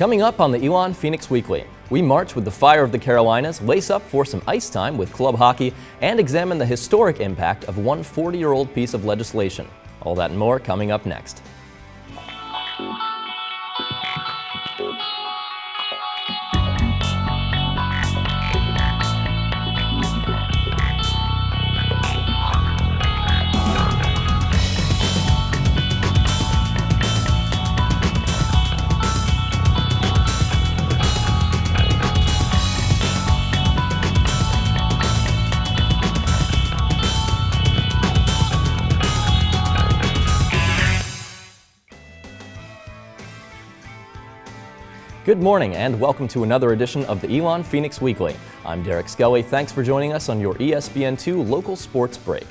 Coming up on the Elon Phoenix Weekly, we march with the fire of the Carolinas, lace up for some ice time with club hockey, and examine the historic impact of one 40-year-old piece of legislation. All that and more coming up next. Good morning and welcome to another edition of the Elon Phoenix Weekly. I'm Derek Skelly. Thanks for joining us on your ESPN2 Local Sports Break.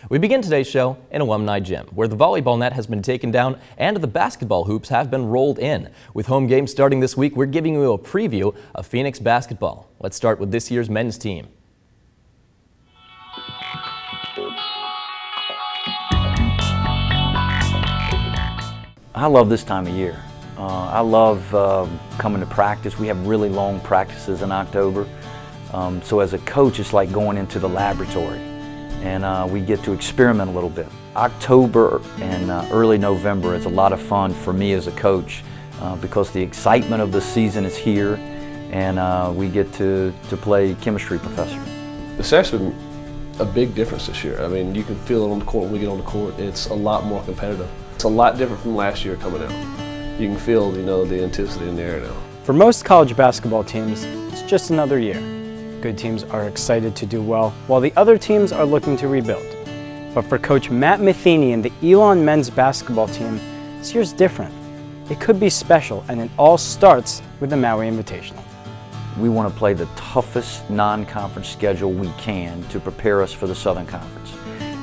We begin today's show in Alumni Gym, where the volleyball net has been taken down and the basketball hoops have been rolled in. With home games starting this week, we're giving you a preview of Phoenix basketball. Let's start with this year's men's team. I love this time of year. I love coming to practice. We have really long practices in October. So as a coach, it's like going into the laboratory, and we get to experiment a little bit. October and early November is a lot of fun for me as a coach because the excitement of the season is here, and we get to play chemistry professor. It's actually been a big difference this year. I mean, you can feel it on the court when we get on the court. It's a lot more competitive. It's a lot different from last year coming out. You can feel, the intensity in the air now. For most college basketball teams, it's just another year. Good teams are excited to do well, while the other teams are looking to rebuild. But for Coach Matt Matheny and the Elon men's basketball team, this year's different. It could be special, and it all starts with the Maui Invitational. We want to play the toughest non-conference schedule we can to prepare us for the Southern Conference.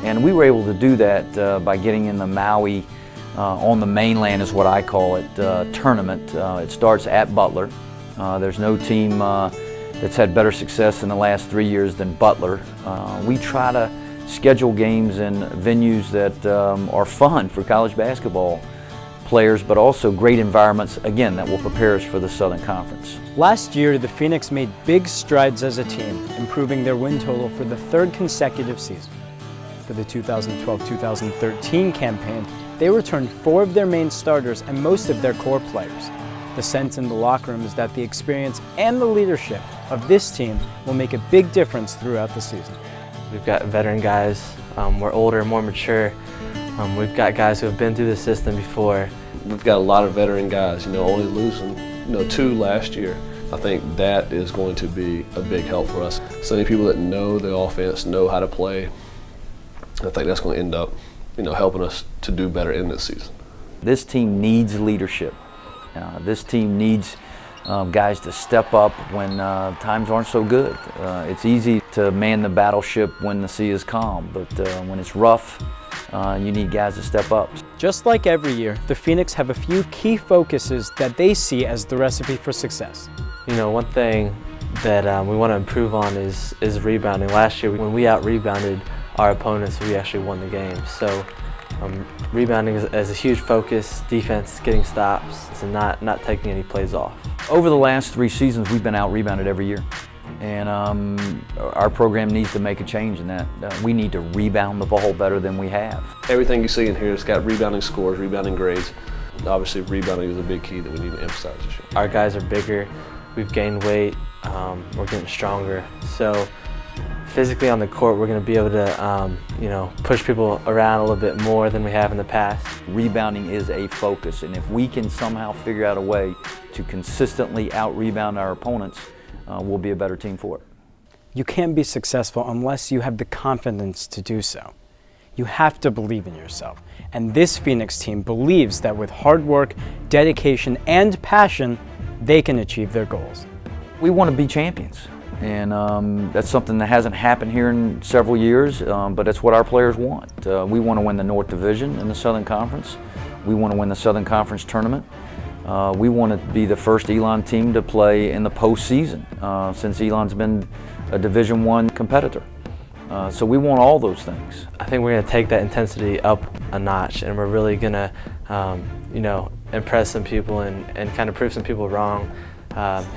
And we were able to do that by getting in the Maui on the mainland is what I call it, tournament. It starts at Butler. There's no team that's had better success in the last 3 years than Butler. We try to schedule games in venues that are fun for college basketball players, but also great environments, again, that will prepare us for the Southern Conference. Last year, the Phoenix made big strides as a team, improving their win total for the third consecutive season. For the 2012-2013 campaign, they returned 4 of their main starters and most of their core players. The sense in the locker room is that the experience and the leadership of this team will make a big difference throughout the season. We've got veteran guys, we're older, more mature. We've got guys who have been through the system before. We've got a lot of veteran guys, only losing 2 last year. I think that is going to be a big help for us. So many people that know the offense, know how to play. I think that's going to end up helping us to do better in this season. This team needs leadership. This team needs guys to step up when times aren't so good. It's easy to man the battleship when the sea is calm, but when it's rough, you need guys to step up. Just like every year, the Phoenix have a few key focuses that they see as the recipe for success. One thing that we want to improve on is rebounding. Last year, when we out-rebounded our opponents, we actually won the game. So rebounding is a huge focus, defense, getting stops, and not taking any plays off. Over the last 3 seasons, we've been out-rebounded every year. And our program needs to make a change in that. We need to rebound the ball better than we have. Everything you see in here has got rebounding scores, rebounding grades. Obviously, rebounding is a big key that we need to emphasize this year. Our guys are bigger, we've gained weight, we're getting stronger. So physically on the court, we're going to be able to, push people around a little bit more than we have in the past. Rebounding is a focus, and if we can somehow figure out a way to consistently out-rebound our opponents, we'll be a better team for it. You can't be successful unless you have the confidence to do so. You have to believe in yourself, and this Phoenix team believes that with hard work, dedication, and passion, they can achieve their goals. We want to be champions. And that's something that hasn't happened here in several years, but it's what our players want. We want to win the North Division in the Southern Conference. We want to win the Southern Conference tournament. We want to be the first Elon team to play in the postseason since Elon's been a Division I competitor. So we want all those things. I think we're going to take that intensity up a notch, and we're really going to, impress some people and kind of prove some people wrong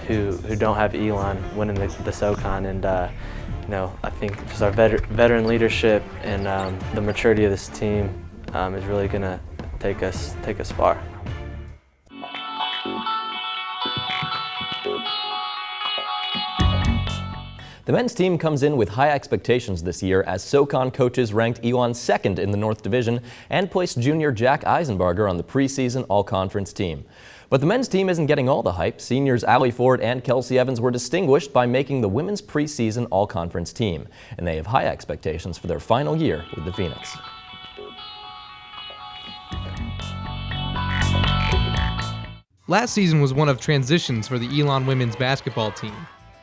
who don't have Elon winning the SoCon. And I think just our veteran leadership and the maturity of this team is really going to take us far. The men's team comes in with high expectations this year as SoCon coaches ranked Elon second in the North Division and placed junior Jack Eisenbarger on the preseason all-conference team. But the men's team isn't getting all the hype. Seniors Allie Ford and Kelsey Evans were distinguished by making the women's preseason all-conference team, and they have high expectations for their final year with the Phoenix. Last season was one of transitions for the Elon women's basketball team.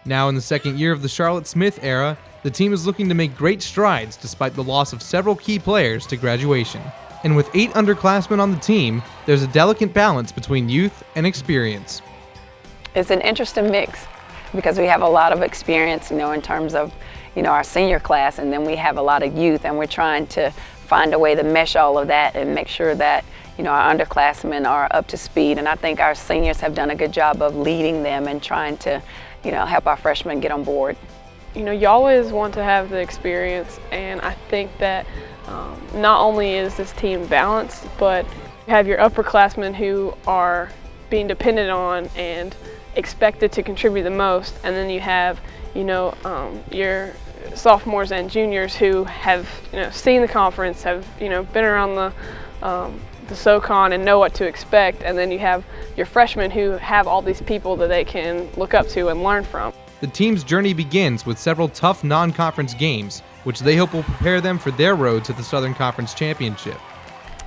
Now in the second year of the Charlotte Smith era, the team is looking to make great strides despite the loss of several key players to graduation. And with 8 underclassmen on the team, there's a delicate balance between youth and experience. It's an interesting mix because we have a lot of experience, in terms of, our senior class, and then we have a lot of youth, and we're trying to find a way to mesh all of that and make sure that, our underclassmen are up to speed. And I think our seniors have done a good job of leading them and trying to, help our freshmen get on board. You always want to have the experience, and I think that not only is this team balanced, but you have your upperclassmen who are being depended on and expected to contribute the most, and then you have, your sophomores and juniors who have, seen the conference, have, been around the SoCon and know what to expect, and then you have your freshmen who have all these people that they can look up to and learn from. The team's journey begins with several tough non-conference games, which they hope will prepare them for their road to the Southern Conference Championship.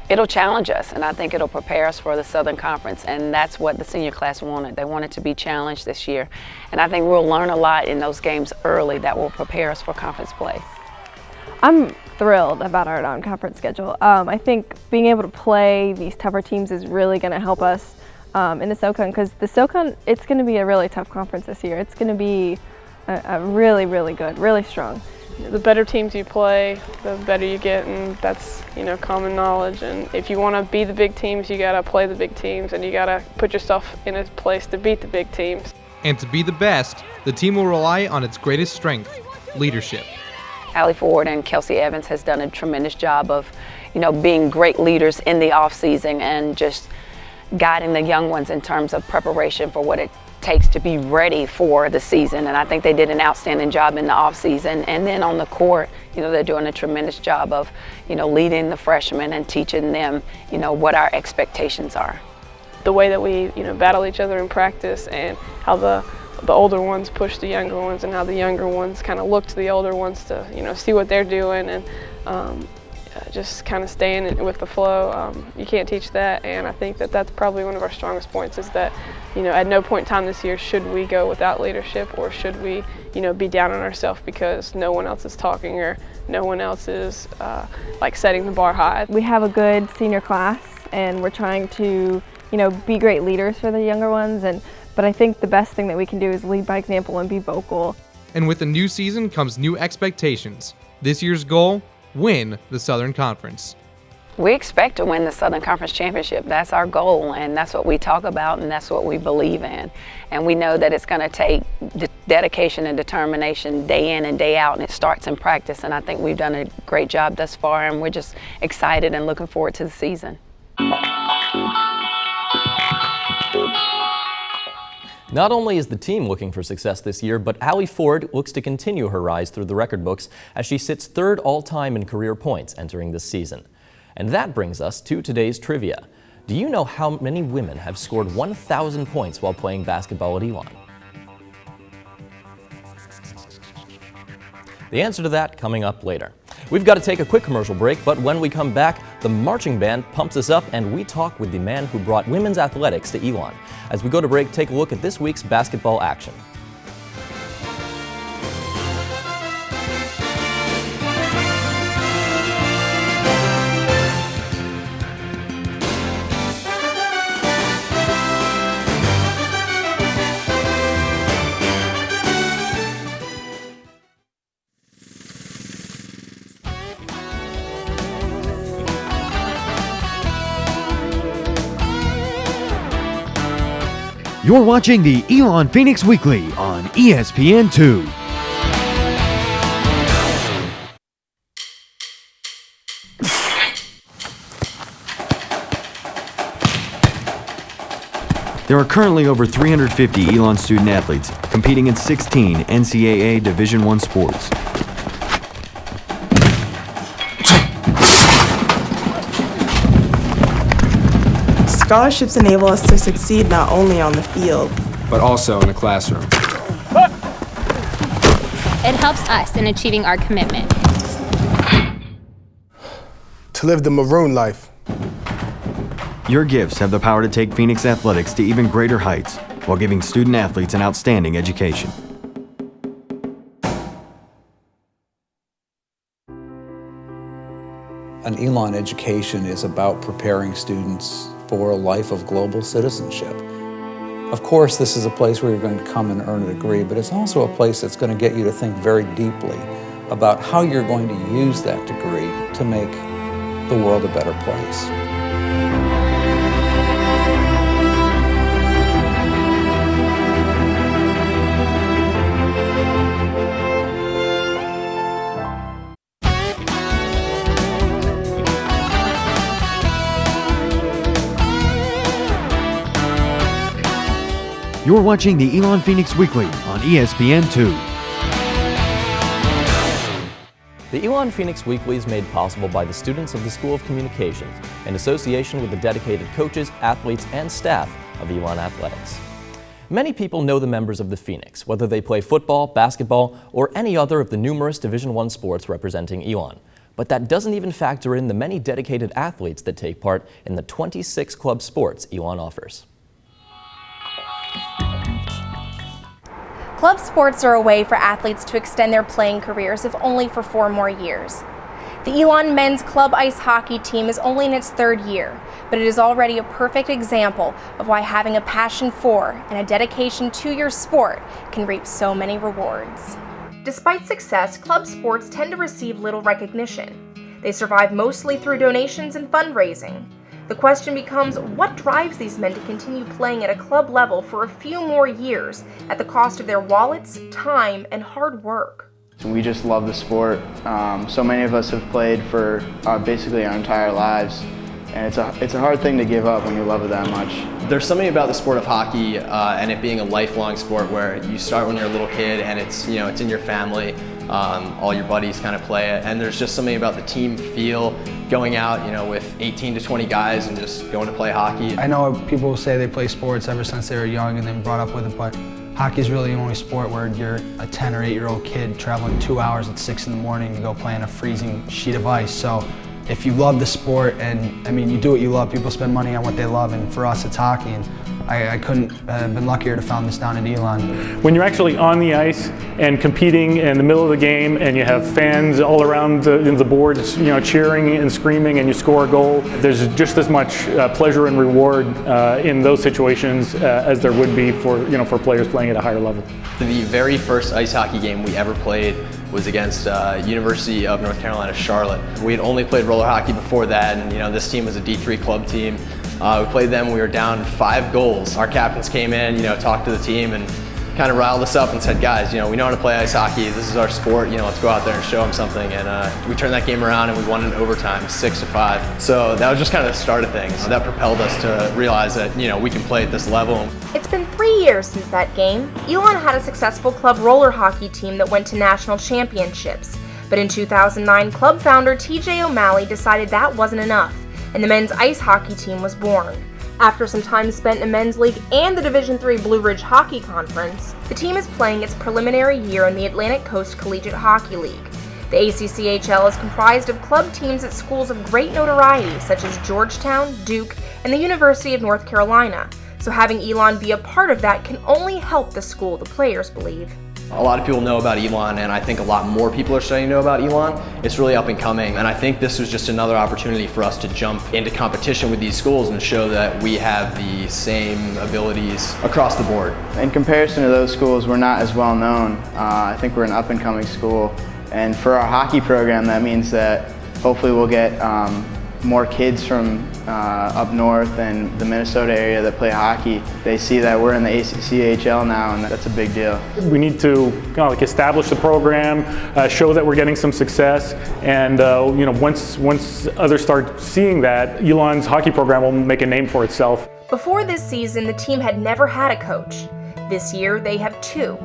It'll challenge us, and I think it'll prepare us for the Southern Conference, and that's what the senior class wanted. They wanted to be challenged this year, and I think we'll learn a lot in those games early that will prepare us for conference play. I'm thrilled about our non-conference schedule. I think being able to play these tougher teams is really going to help us in the SoCon, because the SoCon, it's going to be a really tough conference this year. It's going to be a really, really good, really strong. The better teams you play, the better you get, and that's common knowledge. And if you want to be the big teams, you got to play the big teams, and you got to put yourself in a place to beat the big teams. And to be the best, the team will rely on its greatest strength, leadership. Allie Ford and Kelsey Evans has done a tremendous job of, being great leaders in the off season and just guiding the young ones in terms of preparation for what it takes to be ready for the season. And I think they did an outstanding job in the off season. And then on the court, they're doing a tremendous job of, leading the freshmen and teaching them, what our expectations are. The way that we, battle each other in practice, and how the older ones push the younger ones, and how the younger ones kind of look to the older ones to, see what they're doing, and just kind of staying with the flow. You can't teach that, and I think that that's probably one of our strongest points, is that, at no point in time this year should we go without leadership, or should we, be down on ourselves because no one else is talking, or no one else is setting the bar high. We have a good senior class, and we're trying to, be great leaders for the younger ones, but I think the best thing that we can do is lead by example and be vocal. And with a new season comes new expectations. This year's goal, win the Southern Conference. We expect to win the Southern Conference Championship. That's our goal, and that's what we talk about, and that's what we believe in. And we know that it's going to take dedication and determination day in and day out, and it starts in practice. And I think we've done a great job thus far, and we're just excited and looking forward to the season. Not only is the team looking for success this year, but Allie Ford looks to continue her rise through the record books as she sits third all-time in career points entering this season. And that brings us to today's trivia. Do you know how many women have scored 1,000 points while playing basketball at Elon? The answer to that coming up later. We've got to take a quick commercial break, but when we come back, the marching band pumps us up and we talk with the man who brought women's athletics to Elon. As we go to break, take a look at this week's basketball action. You're watching the Elon Phoenix Weekly on ESPN2. There are currently over 350 Elon student athletes competing in 16 NCAA Division I sports. Scholarships enable us to succeed not only on the field, but also in the classroom. It helps us in achieving our commitment. To live the maroon life. Your gifts have the power to take Phoenix athletics to even greater heights while giving student athletes an outstanding education. An Elon education is about preparing students for a life of global citizenship. Of course, this is a place where you're going to come and earn a degree, but it's also a place that's going to get you to think very deeply about how you're going to use that degree to make the world a better place. You're watching the Elon Phoenix Weekly on ESPN2. The Elon Phoenix Weekly is made possible by the students of the School of Communications in association with the dedicated coaches, athletes, and staff of Elon Athletics. Many people know the members of the Phoenix, whether they play football, basketball, or any other of the numerous Division I sports representing Elon. But that doesn't even factor in the many dedicated athletes that take part in the 26 club sports Elon offers. Club sports are a way for athletes to extend their playing careers, if only for 4 more years. The Elon men's club ice hockey team is only in its 3rd year, but it is already a perfect example of why having a passion for and a dedication to your sport can reap so many rewards. Despite success, club sports tend to receive little recognition. They survive mostly through donations and fundraising. The question becomes, what drives these men to continue playing at a club level for a few more years at the cost of their wallets, time, and hard work? We just love the sport. So many of us have played for basically our entire lives, and it's a hard thing to give up when you love it that much. There's something about the sport of hockey and it being a lifelong sport where you start when you're a little kid and it's in your family. All your buddies kind of play it, and there's just something about the team feel, going out, with 18 to 20 guys and just going to play hockey. I know people say they play sports ever since they were young and then brought up with it, but hockey is really the only sport where you're a 10 or 8-year-old kid traveling 2 hours at 6 in the morning to go play on a freezing sheet of ice. So if you love the sport, and you do what you love, people spend money on what they love, and for us it's hockey, and I couldn't have been luckier to found this down at Elon. When you're actually on the ice and competing in the middle of the game and you have fans all around the boards, cheering and screaming, and you score a goal, there's just as much pleasure and reward in those situations as there would be for players playing at a higher level. The very first ice hockey game we ever played was against University of North Carolina, Charlotte. We had only played roller hockey before that, and this team was a D3 club team. We played them, we were down 5 goals. Our captains came in, talked to the team and kind of riled us up and said, guys, we know how to play ice hockey, this is our sport, let's go out there and show them something. And we turned that game around and we won in overtime, 6-5. So that was just kind of the start of things. That propelled us to realize that, we can play at this level. It's been 3 years since that game. Elon had a successful club roller hockey team that went to national championships. But in 2009, club founder TJ O'Malley decided that wasn't enough, and the men's ice hockey team was born. After some time spent in men's league and the Division III Blue Ridge Hockey Conference, the team is playing its preliminary year in the Atlantic Coast Collegiate Hockey League. The ACCHL is comprised of club teams at schools of great notoriety such as Georgetown, Duke, and the University of North Carolina, so having Elon be a part of that can only help the school, the players believe. A lot of people know about Elon, and I think a lot more people are starting to know about Elon. It's really up and coming, and I think this was just another opportunity for us to jump into competition with these schools and show that we have the same abilities across the board. In comparison to those schools, we're not as well known. I think we're an up and coming school, and for our hockey program, that means that hopefully we'll get more kids from up north and the Minnesota area that play hockey, they see that we're in the ACCHL now, and that's a big deal. We need to establish the program, show that we're getting some success, and once others start seeing that, Elon's hockey program will make a name for itself. Before this season, the team had never had a coach. This year, they have 2.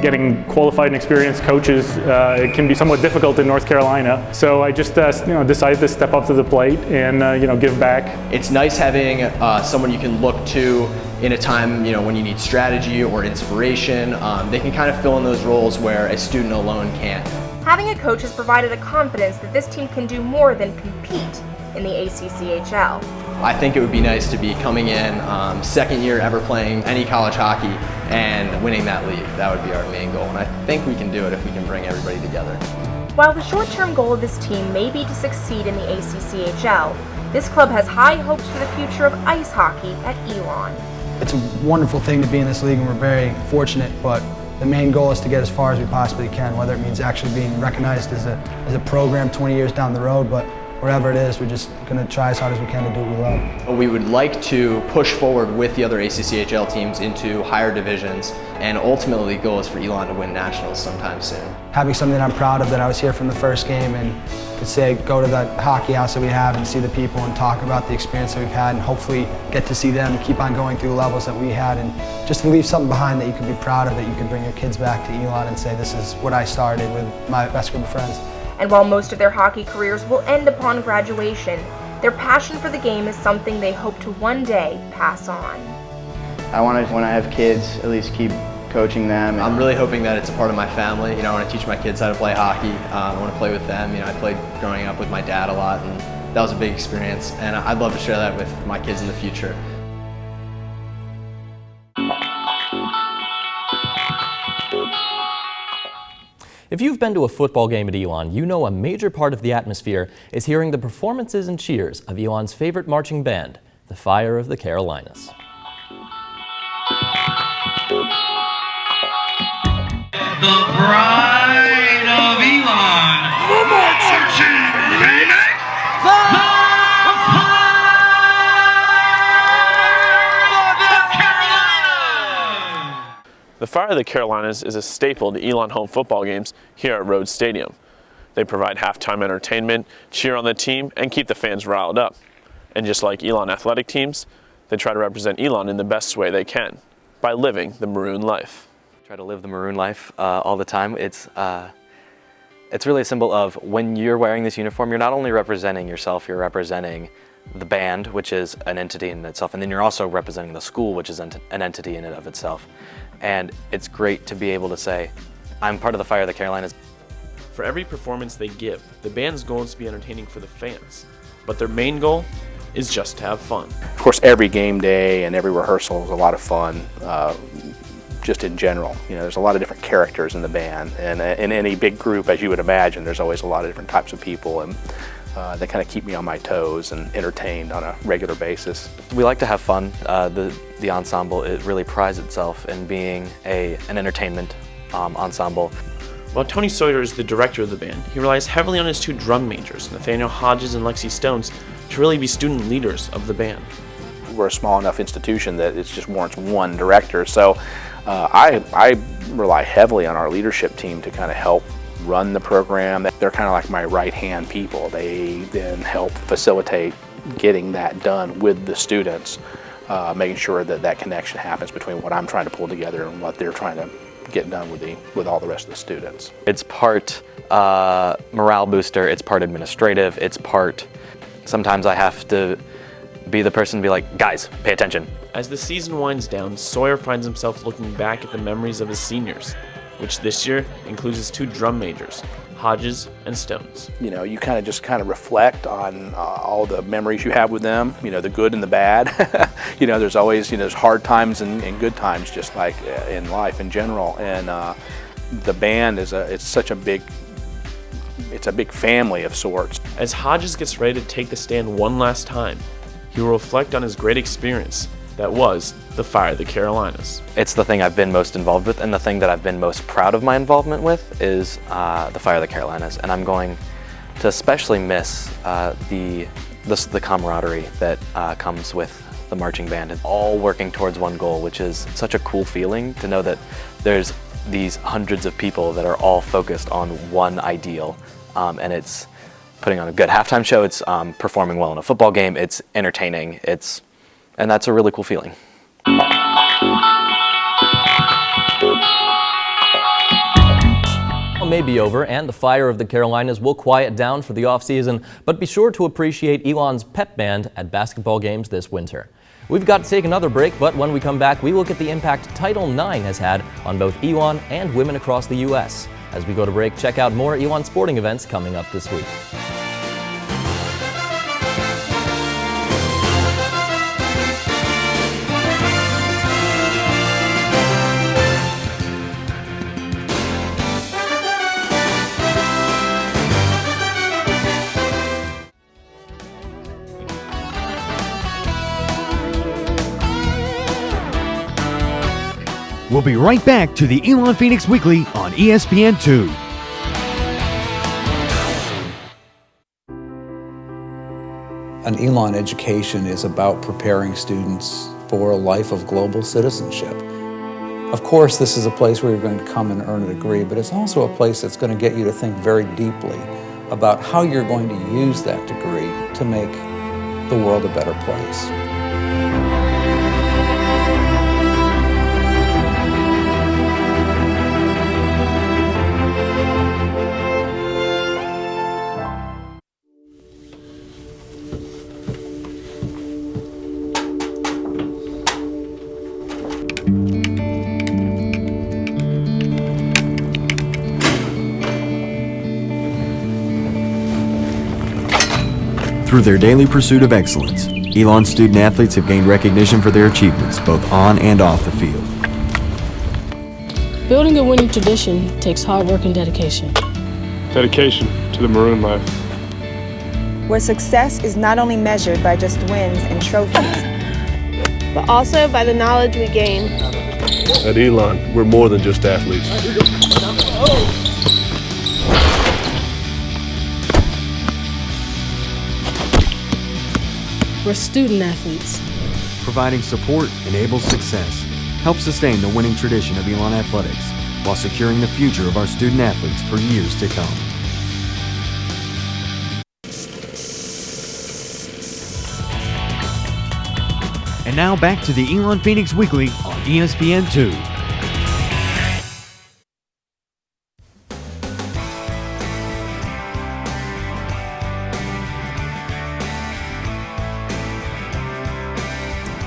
Getting qualified and experienced coaches it can be somewhat difficult in North Carolina. So I just decided to step up to the plate and give back. It's nice having someone you can look to in a time when you need strategy or inspiration. They can kind of fill in those roles where a student alone can't. Having a coach has provided a confidence that this team can do more than compete in the ACCHL. I think it would be nice to be coming in, second year ever playing any college hockey and winning that league. That would be our main goal, and I think we can do it if we can bring everybody together. While the short-term goal of this team may be to succeed in the ACCHL, this club has high hopes for the future of ice hockey at Elon. It's a wonderful thing to be in this league, and we're very fortunate, but the main goal is to get as far as we possibly can, whether it means actually being recognized as a program 20 years down the road, but whatever it is, we're just going to try as hard as we can to do what we love. We would like to push forward with the other ACCHL teams into higher divisions, and ultimately the goal is for Elon to win nationals sometime soon. Having something that I'm proud of, that I was here from the first game and could say, go to the hockey house that we have and see the people and talk about the experience that we've had, and hopefully get to see them keep on going through the levels that we had, and just to leave something behind that you can be proud of, that you can bring your kids back to Elon and say, this is what I started with my best group of friends. And while most of their hockey careers will end upon graduation, their passion for the game is something they hope to one day pass on. I want to, when I have kids, at least keep coaching them. I'm really hoping that it's a part of my family. I want to teach my kids how to play hockey. I want to play with them. I played growing up with my dad a lot, and that was a big experience. And I'd love to share that with my kids in the future. If you've been to a football game at Elon, you know a major part of the atmosphere is hearing the performances and cheers of Elon's favorite marching band, the Fire of the Carolinas. The Pride of Elon, the marching remix, the The Fire of the Carolinas is a staple to Elon home football games here at Rhodes Stadium. They provide halftime entertainment, cheer on the team, and keep the fans riled up. And just like Elon athletic teams, they try to represent Elon in the best way they can, by living the Maroon life. Try to live the Maroon life all the time. It's really a symbol of when you're wearing this uniform, you're not only representing yourself, you're representing the band, which is an entity in itself, and then you're also representing the school, which is an entity in and of itself. And it's great to be able to say, I'm part of the Fire of the Carolinas. For every performance they give, the band's goal is to be entertaining for the fans, but their main goal is just to have fun. Of course, every game day and every rehearsal is a lot of fun, just in general. There's a lot of different characters in the band, and in any big group, as you would imagine, there's always a lot of different types of people, and they kind of keep me on my toes and entertained on a regular basis. We like to have fun. The ensemble, it really prides itself in being an entertainment ensemble. While Tony Sawyer is the director of the band, he relies heavily on his 2 drum majors, Nathaniel Hodges and Lexi Stones, to really be student leaders of the band. We're a small enough institution that it just warrants one director, so I rely heavily on our leadership team to kind of help run the program. They're kind of like my right-hand people. They then help facilitate getting that done with the students, making sure that that connection happens between what I'm trying to pull together and what they're trying to get done with all the rest of the students. It's part morale booster, it's part administrative, it's part, sometimes I have to be the person to be like, guys, pay attention. As the season winds down, Sawyer finds himself looking back at the memories of his seniors, which this year includes his 2 drum majors, Hodges and Stones. You kind of reflect on all the memories you have with them, the good and the bad. There's always, there's hard times and good times, just like in life in general. And the band it's such a big, it's a big family of sorts. As Hodges gets ready to take the stand one last time, he will reflect on his great experience that was the Fire of the Carolinas. It's the thing I've been most involved with, and the thing that I've been most proud of my involvement with is the Fire of the Carolinas. And I'm going to especially miss the the camaraderie that comes with the marching band, and all working towards one goal, which is such a cool feeling to know that there's these hundreds of people that are all focused on one ideal, and it's putting on a good halftime show, it's performing well in a football game, it's entertaining, and that's a really cool feeling. May be over and the fire of the Carolinas will quiet down for the off-season, but be sure to appreciate Elon's pep band at basketball games this winter. We've got to take another break, but when we come back, we look at the impact Title IX has had on both Elon and women across the U.S. As we go to break, check out more Elon sporting events coming up this week. We'll be right back to the Elon Phoenix Weekly on ESPN2. An Elon education is about preparing students for a life of global citizenship. Of course, this is a place where you're going to come and earn a degree, but it's also a place that's going to get you to think very deeply about how you're going to use that degree to make the world a better place. Through their daily pursuit of excellence, Elon student athletes have gained recognition for their achievements both on and off the field. Building a winning tradition takes hard work and dedication. Dedication to the Maroon life. Where success is not only measured by just wins and trophies, but also by the knowledge we gain. At Elon, we're more than just athletes. We're student athletes. Providing support enables success, helps sustain the winning tradition of Elon Athletics, while securing the future of our student athletes for years to come. And now back to the Elon Phoenix Weekly on ESPN2.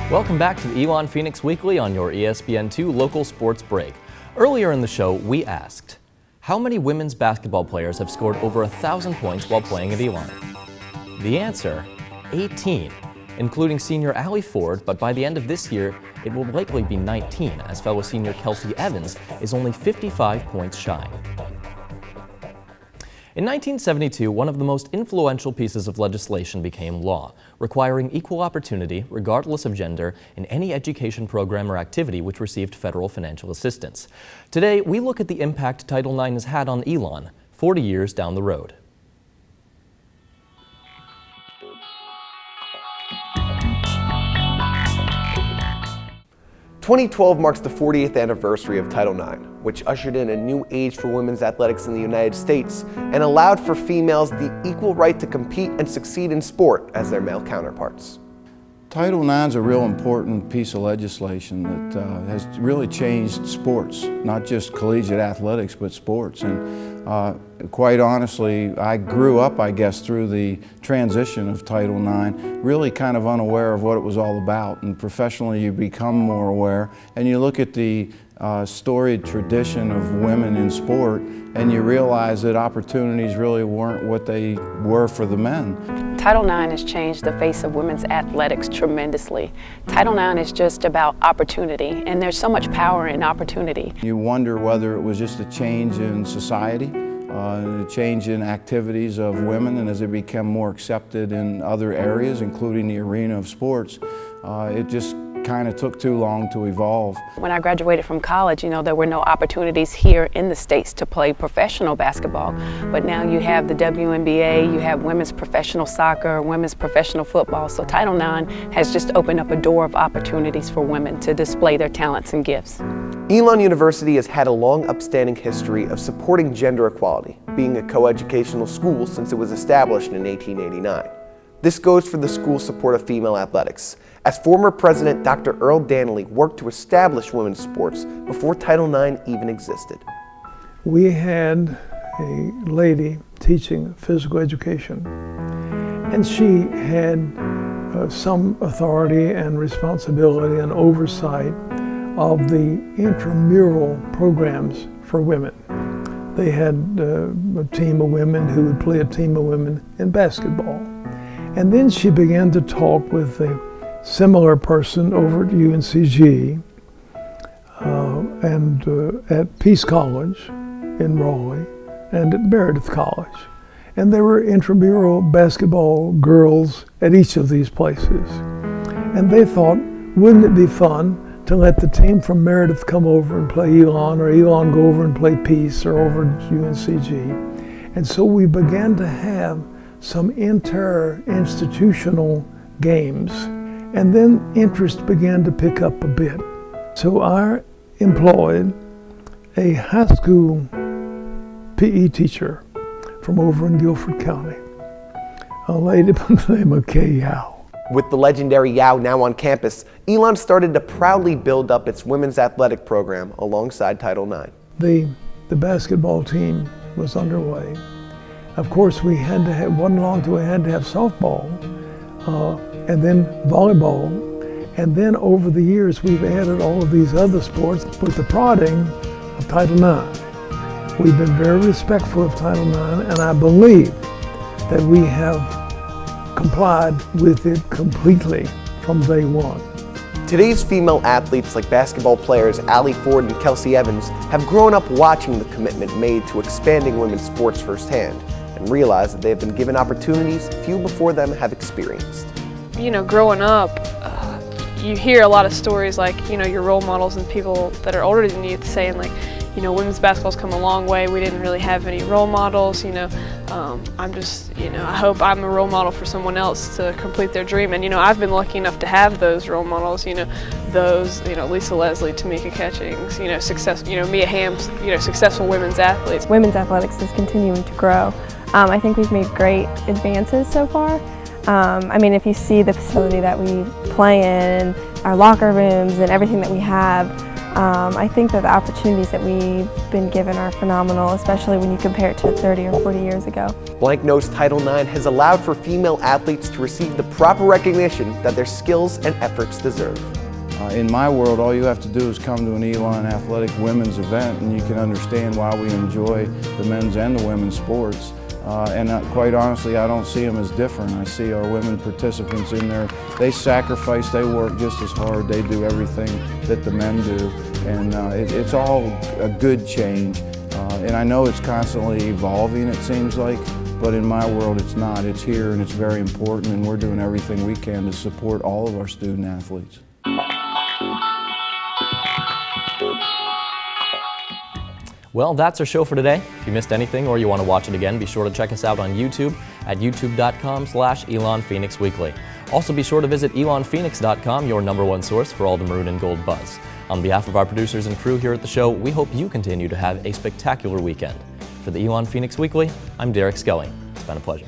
Welcome back to the Elon Phoenix Weekly on your ESPN2 Local Sports Break. Earlier in the show, we asked, how many women's basketball players have scored over 1,000 points while playing at Elon? The answer, 18, including senior Allie Ford, but by the end of this year, it will likely be 19, as fellow senior Kelsey Evans is only 55 points shy. In 1972, one of the most influential pieces of legislation became law, requiring equal opportunity, regardless of gender, in any education program or activity which received federal financial assistance. Today, we look at the impact Title IX has had on Elon, 40 years down the road. 2012 marks the 40th anniversary of Title IX, which ushered in a new age for women's athletics in the United States and allowed for females the equal right to compete and succeed in sport as their male counterparts. Title IX is a real important piece of legislation that has really changed sports, not just collegiate athletics, but sports. And quite honestly, I grew up, I guess, through the transition of Title IX, really kind of unaware of what it was all about. And professionally, you become more aware, and you look at the storied tradition of women in sport, and you realize that opportunities really weren't what they were for the men. Title IX has changed the face of women's athletics tremendously. Title IX is just about opportunity, and there's so much power in opportunity. You wonder whether it was just a change in society, a change in activities of women, and as they become more accepted in other areas, including the arena of sports, it just kind of took too long to evolve. When I graduated from college, you know, there were no opportunities here in the States to play professional basketball. But now you have the WNBA, you have women's professional soccer, women's professional football. So Title IX has just opened up a door of opportunities for women to display their talents and gifts. Elon University has had a long upstanding history of supporting gender equality, being a coeducational school since it was established in 1889. This goes for the school's support of female athletics, as former President Dr. Earl Danley worked to establish women's sports before Title IX even existed. We had a lady teaching physical education, and she had some authority and responsibility and oversight of the intramural programs for women. They had a team of women who would play a team of women in basketball. And then she began to talk with a similar person over at UNCG and at Peace College in Raleigh and at Meredith College. And there were intramural basketball girls at each of these places. And they thought, wouldn't it be fun to let the team from Meredith come over and play Elon, or Elon go over and play Peace, or over at UNCG. And so we began to have some inter-institutional games, and then interest began to pick up a bit. So I employed a high school PE teacher from over in Guilford County, a lady by the name of Kay Yao. With the legendary Yao now on campus, Elon started to proudly build up its women's athletic program alongside Title IX. The basketball team was underway. Of course, we had to have, wasn't long till we had to have softball, and then volleyball, and then over the years we've added all of these other sports with the prodding of Title IX. We've been very respectful of Title IX, and I believe that we have complied with it completely from day one. Today's female athletes like basketball players Allie Ford and Kelsey Evans have grown up watching the commitment made to expanding women's sports firsthand and realize that they have been given opportunities few before them have experienced. You know, growing up, you hear a lot of stories like, you know, your role models and people that are older than you saying like, you know, women's basketball's come a long way. We didn't really have any role models, you know. I'm just, you know, I hope I'm a role model for someone else to complete their dream. And, you know, I've been lucky enough to have those role models, you know, those, you know, Lisa Leslie, Tamika Catchings, you know, Mia Hamm's, you know, successful women's athletes. Women's athletics is continuing to grow. I think we've made great advances so far. I mean, if you see the facility that we play in, our locker rooms and everything that we have, I think that the opportunities that we've been given are phenomenal, especially when you compare it to 30 or 40 years ago. Blank-nosed Title IX has allowed for female athletes to receive the proper recognition that their skills and efforts deserve. In my world, all you have to do is come to an Elon Athletic women's event and you can understand why we enjoy the men's and the women's sports. Quite honestly, I don't see them as different. I see our women participants in there. They sacrifice, they work just as hard, they do everything that the men do. And it's all a good change. And I know it's constantly evolving, it seems like, but in my world it's not. It's here and it's very important, and we're doing everything we can to support all of our student athletes. Well, that's our show for today. If you missed anything or you want to watch it again, be sure to check us out on YouTube at youtube.com/Elon Phoenix Weekly. Also be sure to visit elonphoenix.com, your #1 source for all the maroon and gold buzz. On behalf of our producers and crew here at the show, we hope you continue to have a spectacular weekend. For the Elon Phoenix Weekly, I'm Derek Skelly. It's been a pleasure.